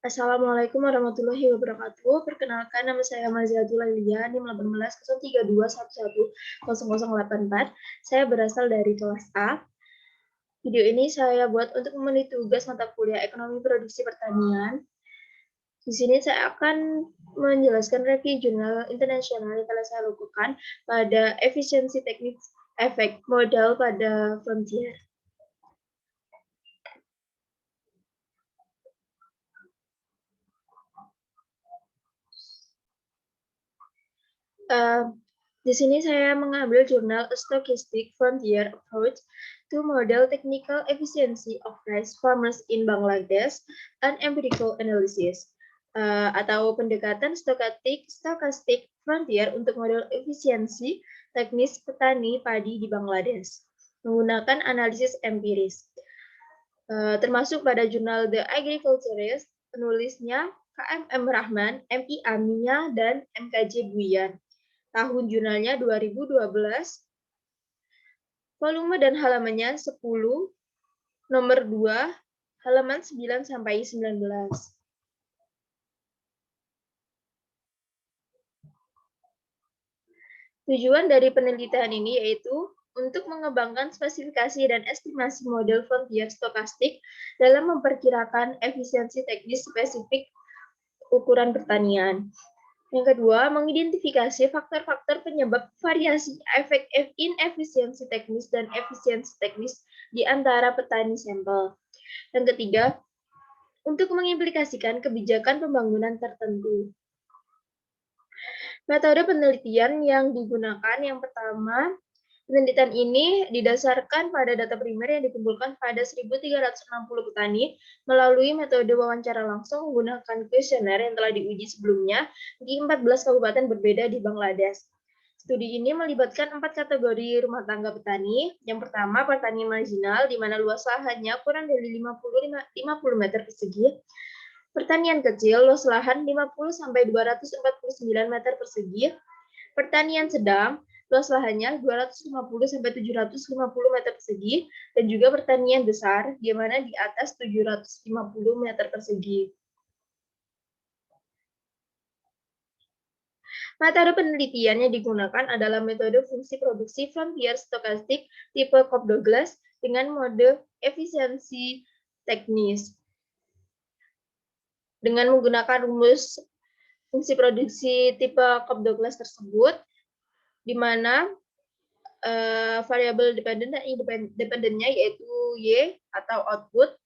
Assalamualaikum warahmatullahi wabarakatuh. Perkenalkan, nama saya Maziatul Lilia, NIM 180321100084. Saya berasal dari kelas A. Video ini saya buat untuk memenuhi tugas mata kuliah Ekonomi Produksi Pertanian. Di sini saya akan menjelaskan review jurnal internasional yang telah saya lakukan pada efisiensi teknik efek modal pada frontier. Di sini saya mengambil jurnal A Stochastic Frontier Approach to Model Technical Efficiency of Rice Farmers in Bangladesh, an Empirical Analysis, atau pendekatan stokastik frontier untuk model efisiensi teknis petani padi di Bangladesh, menggunakan analisis empiris. Termasuk pada jurnal The Agriculturist, penulisnya KMM Rahman, MI Amia, dan MKJ Buyan. Tahun jurnalnya 2012, volume dan halamannya 10, nomor 2, halaman 9 sampai 19. Tujuan dari penelitian ini yaitu untuk mengembangkan spesifikasi dan estimasi model frontier stokastik dalam memperkirakan efisiensi teknis spesifik ukuran pertanian. Yang kedua, mengidentifikasi faktor-faktor penyebab variasi efek inefisiensi teknis dan efisiensi teknis di antara petani sampel. Yang ketiga, untuk mengimplikasikan kebijakan pembangunan tertentu. Metode penelitian yang digunakan yang pertama, penelitian ini didasarkan pada data primer yang dikumpulkan pada 1.360 petani melalui metode wawancara langsung menggunakan kuesioner yang telah diuji sebelumnya di 14 kabupaten berbeda di Bangladesh. Studi ini melibatkan 4 kategori rumah tangga petani. Yang pertama, pertanian marginal, di mana luas lahannya kurang dari 50 meter persegi. Pertanian kecil, luas lahan 50-249 meter persegi. Pertanian sedang, luas lahannya 250-750 meter persegi, dan juga pertanian besar, di mana di atas 750 meter persegi. Metode penelitian yang digunakan adalah metode fungsi produksi frontier stokastik tipe Cobb-Douglas dengan mode efisiensi teknis. Dengan menggunakan rumus fungsi produksi tipe Cobb-Douglas tersebut, di mana variabel dependen dan independennya yaitu Y atau output,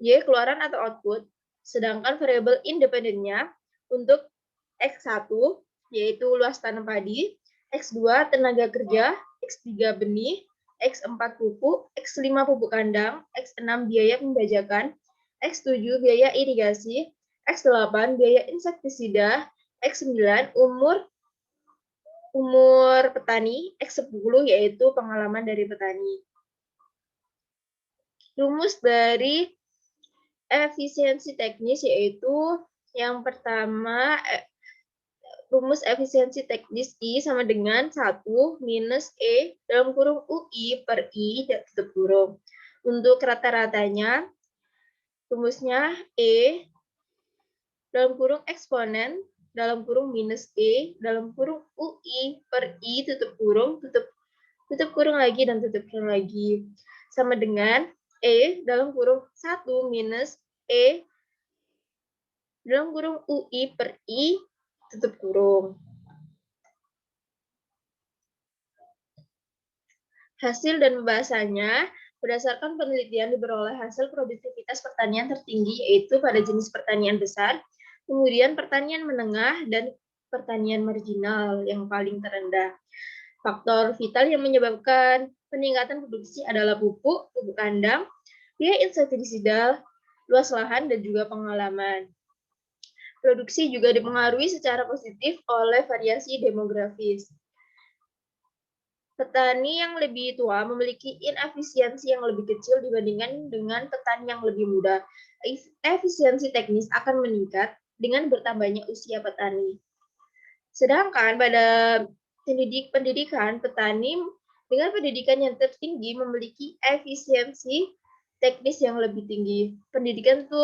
Y keluaran atau output, sedangkan variabel independennya untuk X1 yaitu luas tanam padi, X2 tenaga kerja, X3 benih, X4 pupuk, X5 pupuk kandang, X6 biaya pembajakan, X7 biaya irigasi, X8 biaya insektisida, X9 umur petani, X10 yaitu pengalaman dari petani. Rumus dari efisiensi teknis yaitu yang pertama, rumus efisiensi teknis I sama dengan 1 minus E dalam kurung UI per I tutup kurung. Untuk rata-ratanya, rumusnya E dalam kurung eksponen dalam kurung minus E dalam kurung UI per I tutup kurung lagi dan tutup kurung lagi. Sama dengan E dalam kurung 1 minus E dalam kurung UI per I tutup kurung. Hasil dan pembahasannya, berdasarkan penelitian diperoleh hasil produktivitas pertanian tertinggi yaitu pada jenis pertanian besar, kemudian pertanian menengah, dan pertanian marginal yang paling terendah. Faktor vital yang menyebabkan peningkatan produksi adalah pupuk kandang, biaya insektisida, luas lahan, dan juga pengalaman. Produksi juga dipengaruhi secara positif oleh variasi demografis. Petani yang lebih tua memiliki inefisiensi yang lebih kecil dibandingkan dengan petani yang lebih muda. Efisiensi teknis akan meningkat dengan bertambahnya usia petani. Sedangkan pada pendidikan, petani dengan pendidikan yang tertinggi memiliki efisiensi teknis yang lebih tinggi. Pendidikan itu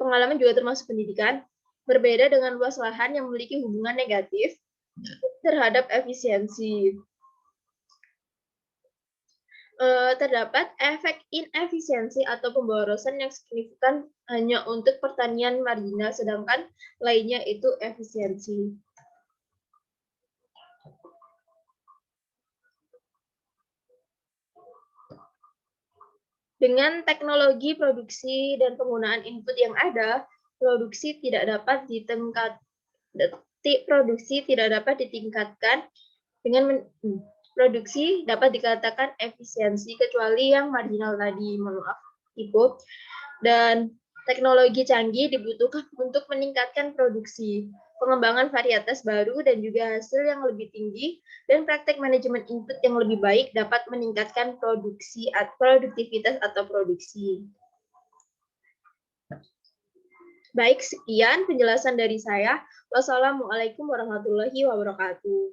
pengalaman juga termasuk pendidikan, berbeda dengan luas lahan yang memiliki hubungan negatif terhadap efisiensi. Terdapat efek inefisiensi atau pemborosan yang signifikan hanya untuk pertanian marginal, sedangkan lainnya itu efisiensi. Dengan teknologi produksi dan penggunaan input yang ada, produksi tidak dapat ditingkatkan dengan produksi dapat dikatakan efisiensi kecuali yang marginal tadi, maaf Ibu. Dan teknologi canggih dibutuhkan untuk meningkatkan produksi, pengembangan varietas baru dan juga hasil yang lebih tinggi, dan praktek manajemen input yang lebih baik dapat meningkatkan produktivitas atau produksi. Baik, sekian penjelasan dari saya. Wassalamualaikum warahmatullahi wabarakatuh.